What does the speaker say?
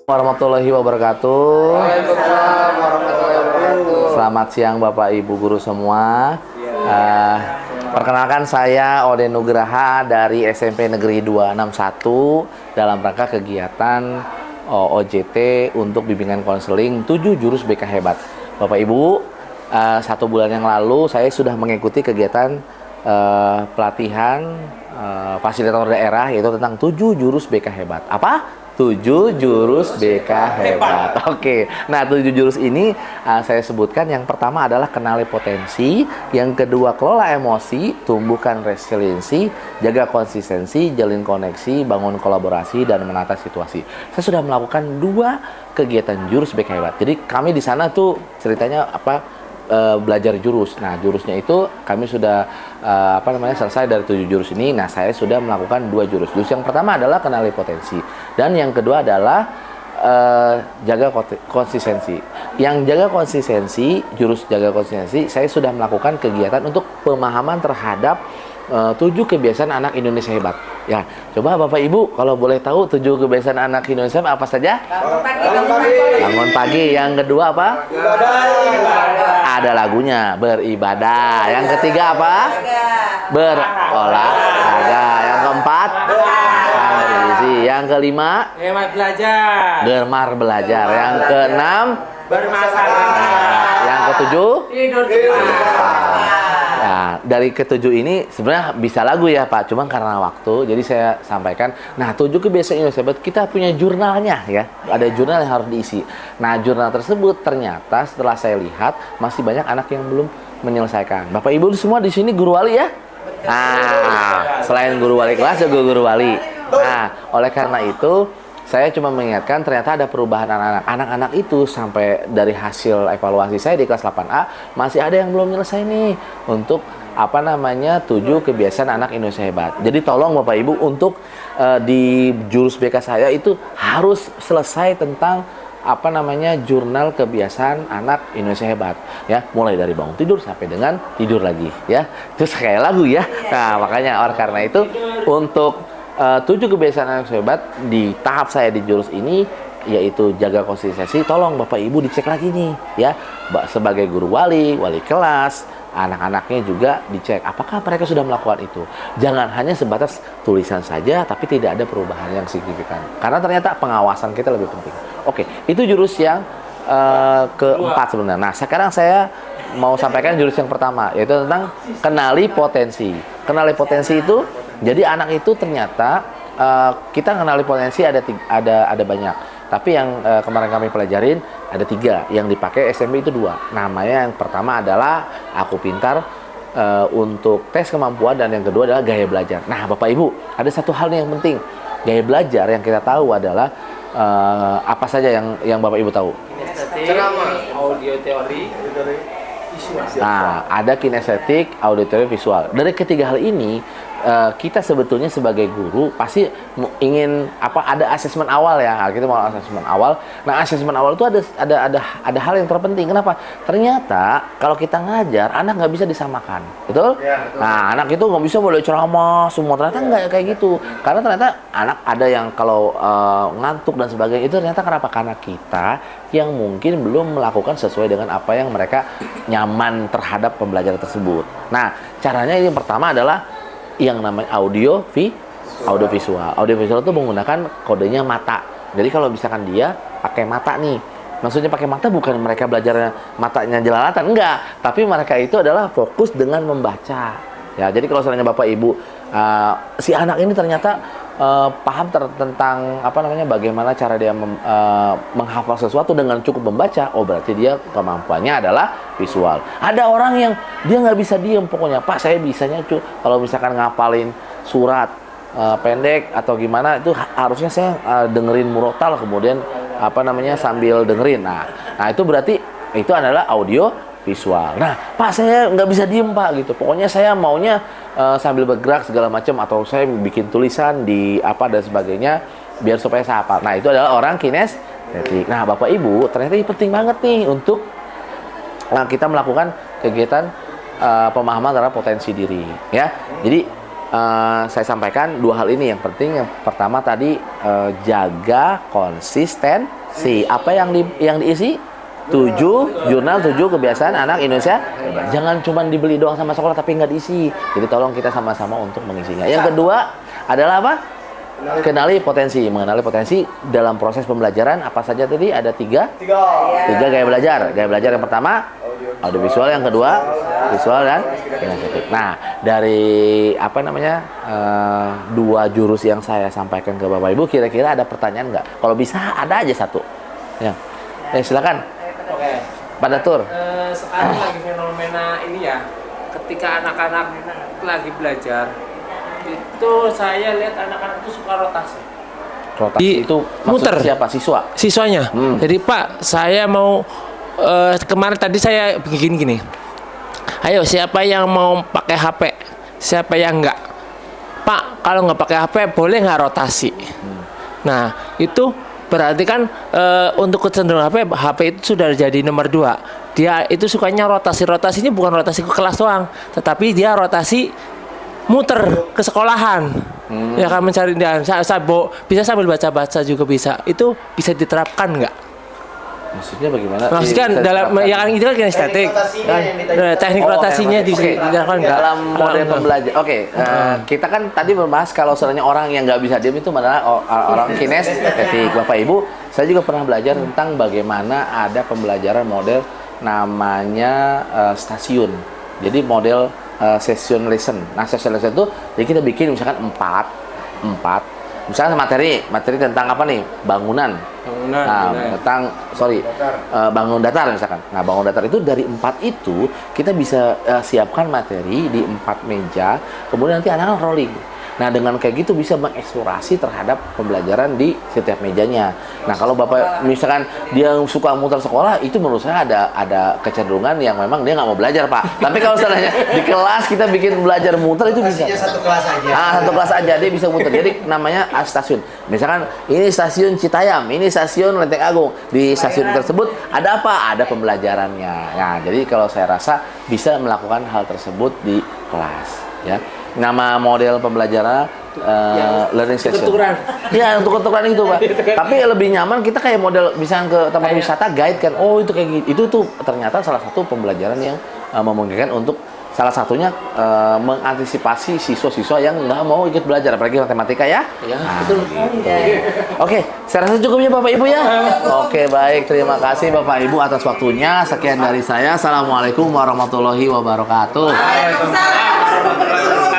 Warahmatullahi wabarakatuh. Waalaikumsalam warahmatullahi wabarakatuh. Selamat siang Bapak Ibu guru semua. Eh, Perkenalkan saya Oden Nugraha dari SMP Negeri 261 dalam rangka kegiatan OJT untuk bimbingan konseling 7 jurus BK Hebat. Bapak Ibu, 1 bulan yang lalu saya sudah mengikuti kegiatan pelatihan fasilitator daerah, yaitu tentang 7 jurus BK Hebat. Apa? 7 jurus BK Hebat. Oke. Nah, 7 jurus ini saya sebutkan. Yang pertama adalah kenali potensi, yang kedua kelola emosi, tumbuhkan resiliensi, jaga konsistensi, jalin koneksi, bangun kolaborasi dan menata situasi. Saya sudah melakukan 2 kegiatan jurus BK Hebat. Jadi kami di sana tuh ceritanya belajar jurus. Nah, jurusnya itu kami sudah selesai dari 7 jurus ini. Nah, saya sudah melakukan 2 jurus. Jurus yang pertama adalah kenali potensi, dan yang kedua adalah jaga konsistensi. Yang jaga konsistensi, jurus jaga konsistensi, saya sudah melakukan kegiatan untuk pemahaman terhadap 7 kebiasaan anak Indonesia hebat. Ya, coba Bapak Ibu kalau boleh tahu 7 kebiasaan anak Indonesia apa saja? Bangun pagi. Yang kedua apa? Ada lagunya, beribadah. Yang ketiga apa? Berolahraga. Yang keempat? Bergizi. Yang kelima? Gemar belajar. Yang keenam? Bermasyarakat. Yang ketujuh? Tidur. Nah, dari ketujuh ini sebenarnya bisa lagu ya Pak, cuma karena waktu jadi saya sampaikan. Nah, 7 kebiasaan Indonesia hebat, kita punya jurnalnya ya, ada jurnal yang harus diisi. Nah, jurnal tersebut ternyata setelah saya lihat masih banyak anak yang belum menyelesaikan. Bapak Ibu semua di sini guru wali ya? Nah, selain guru wali kelas juga guru wali. Nah, oleh karena itu saya cuma mengingatkan ternyata ada perubahan anak-anak. Anak-anak itu sampai dari hasil evaluasi saya di kelas 8A masih ada yang belum nyelesai nih untuk 7 kebiasaan anak Indonesia hebat. Jadi tolong Bapak Ibu untuk di jurus BK saya itu harus selesai tentang jurnal kebiasaan anak Indonesia hebat ya, mulai dari bangun tidur sampai dengan tidur lagi ya. Terus kayak lagu ya. Nah, makanya oleh karena itu untuk 7 kebiasaan anak hebat di tahap saya di jurus ini, yaitu jaga konsistensi. Tolong Bapak Ibu dicek lagi nih ya, sebagai guru wali kelas, anak-anaknya juga dicek apakah mereka sudah melakukan itu. Jangan hanya sebatas tulisan saja tapi tidak ada perubahan yang signifikan, karena ternyata pengawasan kita lebih penting. Oke, itu jurus yang keempat sebenarnya. Nah, sekarang saya mau sampaikan jurus yang pertama, yaitu tentang kenali potensi. Kenali potensi itu, jadi anak itu ternyata kita kenali potensi ada banyak, tapi yang kemarin kami pelajarin ada 3 yang dipakai SMP itu 2. Namanya yang pertama adalah Aku Pintar untuk tes kemampuan, dan yang kedua adalah gaya belajar. Nah, Bapak Ibu, ada satu hal yang penting. Gaya belajar yang kita tahu adalah apa saja yang Bapak Ibu tahu? Ceramah, audio teori, visual. Nah, ada kinestetik, auditory, visual. Dari ketiga hal ini, kita sebetulnya sebagai guru pasti ingin ada asesmen awal ya. Kita mau asesmen awal. Nah, asesmen awal itu ada hal yang terpenting. Kenapa? Ternyata kalau kita ngajar, anak nggak bisa disamakan, betul? Ya, betul. Nah, anak itu nggak bisa boleh ceramah semua. Ternyata nggak kayak gitu. Karena ternyata anak ada yang kalau ngantuk dan sebagainya itu ternyata kenapa? Karena kita yang mungkin belum melakukan sesuai dengan apa yang mereka nyaman terhadap pembelajaran tersebut. Nah, caranya yang pertama adalah yang namanya audio visual. Audio visual itu menggunakan kodenya mata. Jadi kalau misalkan dia pakai mata nih, maksudnya pakai mata bukan mereka belajarnya matanya jelalatan, enggak, tapi mereka itu adalah fokus dengan membaca. Ya, jadi kalau seandainya Bapak Ibu si anak ini ternyata paham tentang bagaimana cara dia menghafal sesuatu dengan cukup membaca, oh berarti dia kemampuannya adalah visual. Ada orang yang dia nggak bisa diem, pokoknya Pak saya bisanya kalau misalkan ngapalin surat pendek atau gimana itu harusnya saya dengerin murotal kemudian sambil dengerin. Nah itu berarti itu adalah audio visual. Nah, Pak saya nggak bisa diem Pak gitu. Pokoknya saya maunya sambil bergerak segala macam, atau saya bikin tulisan di dan sebagainya biar supaya saya hafal. Nah, itu adalah orang kinestetik. Nah, Bapak Ibu, ternyata ini penting banget nih untuk kita melakukan kegiatan pemahaman terhadap potensi diri ya. Jadi saya sampaikan dua hal ini yang penting. Yang pertama tadi jaga konsistensi. Apa yang diisi? 7 jurnal, 7 kebiasaan anak Indonesia. Jangan cuma dibeli doang sama sekolah tapi nggak diisi. Jadi tolong kita sama-sama untuk mengisinya. Yang kedua adalah apa? Mengenali potensi dalam proses pembelajaran. Apa saja tadi? Ada tiga gaya belajar. Gaya belajar yang pertama audiovisual, yang kedua visual dan kinestetik. Nah, dari dua jurus yang saya sampaikan ke Bapak Ibu, kira-kira ada pertanyaan nggak? Kalau bisa ada aja satu. Ya, silakan. Oke. Pak Datur. Sekarang lagi fenomena ini ya, ketika anak-anak lagi belajar, itu saya lihat anak-anak itu suka rotasi. Rotasi itu muter. Siapa? Siswa? Siswanya. Jadi Pak, saya mau kemarin tadi saya bikin gini. Ayo, siapa yang mau pakai HP? Siapa yang enggak? Pak, kalau nggak pakai HP boleh nggak rotasi? Nah, itu berarti kan untuk kecenderungan HP itu sudah jadi nomor 2. Dia itu sukanya rotasinya bukan rotasi ke kelas doang, tetapi dia rotasi muter ke sekolahan. Ya kan, mencari dan bisa sambil baca-baca juga bisa. Itu bisa diterapkan nggak? Maksudnya bagaimana? Maksudnya dalam ya kan itu kan kinestetik. Teknik rotasinya diterapkan nggak? Dalam model pembelajaran. Kita kan tadi membahas kalau sebenarnya orang yang nggak bisa diam itu adalah orang kinestetik. Bapak Ibu, saya juga pernah belajar tentang bagaimana ada pembelajaran model namanya stasiun. Jadi model session lesson. Nah, session lesson itu jadi kita bikin misalkan 4. Misalnya materi tentang apa nih? Bangunan. Tentang bangun datar misalkan. Nah, bangun datar itu dari 4 itu kita bisa siapkan materi di 4 meja, kemudian nanti anak-anak rolling. Nah, dengan kayak gitu bisa mengeksplorasi terhadap pembelajaran di setiap mejanya. Nah, kalau Bapak misalkan dia suka muter sekolah, itu menurut saya ada kecenderungan yang memang dia nggak mau belajar, Pak. Tapi kalau misalnya di kelas kita bikin belajar muter itu bisa. Satu kelas aja. Satu kelas aja dia bisa muter. Jadi namanya stasiun. Misalkan ini stasiun Citayam, ini stasiun Lenteng Agung. Di stasiun tersebut ada apa? Ada pembelajarannya. Nah, jadi kalau saya rasa bisa melakukan hal tersebut di kelas, ya. Nama model pembelajaran learning session. Iya, untuk ketukeran itu, Pak. Tapi lebih nyaman kita kayak model misalnya ke tempat wisata guide kan. Oh, itu kayak gitu. Itu tuh ternyata salah satu pembelajaran yang memungkinkan untuk salah satunya mengantisipasi siswa-siswa yang nggak mau ikut belajar, apalagi matematika ya. Ya, betul. Oke, saya rasa cukup ya Bapak Ibu ya. Oke, baik. Terima kasih Bapak Ibu atas waktunya. Sekian dari saya. Assalamualaikum warahmatullahi wabarakatuh. Waalaikumsalam warahmatullahi wabarakatuh.